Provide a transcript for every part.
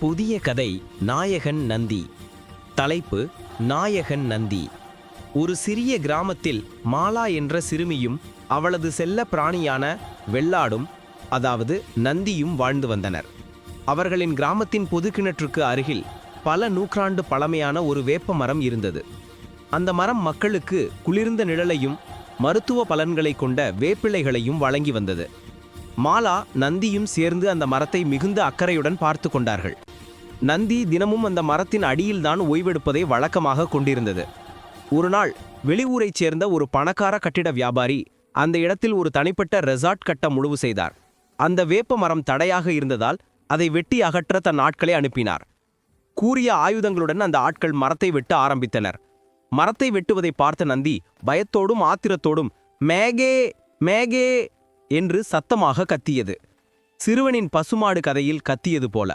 புதிய கதை நாயகன் நந்தி. தலைப்பு: நாயகன் நந்தி. ஒரு சிறிய கிராமத்தில் மாலா என்ற சிறுமியும் அவளது செல்ல பிராணியான வெள்ளாடும், அதாவது நந்தியும் வாழ்ந்து வந்தனர். அவர்களின் கிராமத்தின் பொது கிணற்றுக்கு அருகில் பல நூற்றாண்டு பழமையான ஒரு வேப்ப மரம் இருந்தது. அந்த மரம் மக்களுக்கு குளிர்ந்த நிழலையும் மருத்துவ பலன்களை கொண்ட வேப்பிலைகளையும் வழங்கி வந்தது. மாலா நந்தியும் சேர்ந்து அந்த மரத்தை மிகுந்த அக்கறையுடன் பார்த்து கொண்டார்கள். நந்தி தினமும் அந்த மரத்தின் அடியில்தான் ஓய்வெடுப்பதை வழக்கமாக கொண்டிருந்தது. ஒரு நாள் வெளியூரைச் சேர்ந்த ஒரு பணக்கார கட்டிட வியாபாரி அந்த இடத்தில் ஒரு தனிப்பட்ட ரெசார்ட் கட்ட முடிவு செய்தார். அந்த வேப்ப மரம் தடையாக இருந்ததால் அதை வெட்டி அகற்ற தன் ஆட்களை அனுப்பினார். கூரிய ஆயுதங்களுடன் அந்த ஆட்கள் மரத்தை வெட்ட ஆரம்பித்தனர். மரத்தை வெட்டுவதை பார்த்த நந்தி பயத்தோடும் ஆத்திரத்தோடும் மேகே மேகே என்று சத்தமாக கத்தியது. சிறுவனின் பசுமாடு கதையில் கத்தியது போல.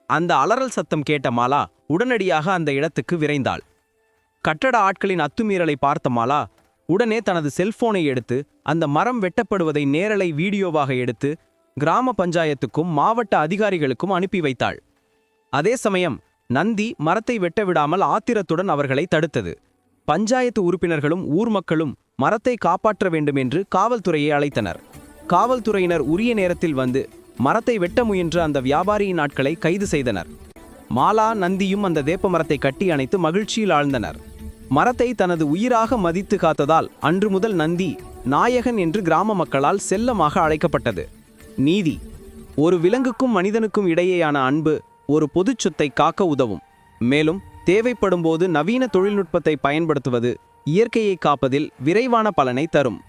அந்த அலறல் சத்தம் கேட்ட மாலா உடனடியாக அந்த இடத்துக்கு விரைந்தாள். கட்டட ஆட்களின் அத்துமீறலை பார்த்த மாலா உடனே தனது செல்போனை எடுத்து அந்த மரம் வெட்டப்படுவதை நேரலை வீடியோவாக எடுத்து கிராம பஞ்சாயத்துக்கும் மாவட்ட அதிகாரிகளுக்கும் அனுப்பி வைத்தாள். அதே சமயம் நந்தி மரத்தை வெட்ட விடாமல் ஆத்திரத்துடன் அவர்களை தடுத்தது. பஞ்சாயத்து உறுப்பினர்களும் ஊர் மக்களும் மரத்தை காப்பாற்ற வேண்டும் என்று காவல்துறையை அழைத்தனர். காவல்துறையினர் உரிய நேரத்தில் வந்து மரத்தை வெட்ட முயன்ற அந்த வியாபாரியின் ஆட்களை கைது செய்தனர். மாலா நந்தியும் அந்த வேப்ப மரத்தை கட்டி அணைத்து மகிழ்ச்சியில் ஆழ்ந்தனர். மரத்தை தனது உயிராக மதித்து காத்ததால் அன்று முதல் நந்தி நாயகன் என்று கிராம மக்களால் செல்லமாக அழைக்கப்பட்டது. நீதி: ஒரு விலங்குக்கும் மனிதனுக்கும் இடையேயான அன்பு ஒரு பொதுச் சொத்தை காக்க உதவும். மேலும் தேவைப்படும்போது நவீன தொழில்நுட்பத்தை பயன்படுத்துவது இயற்கையை காப்பதில் விரைவான பலனை தரும்.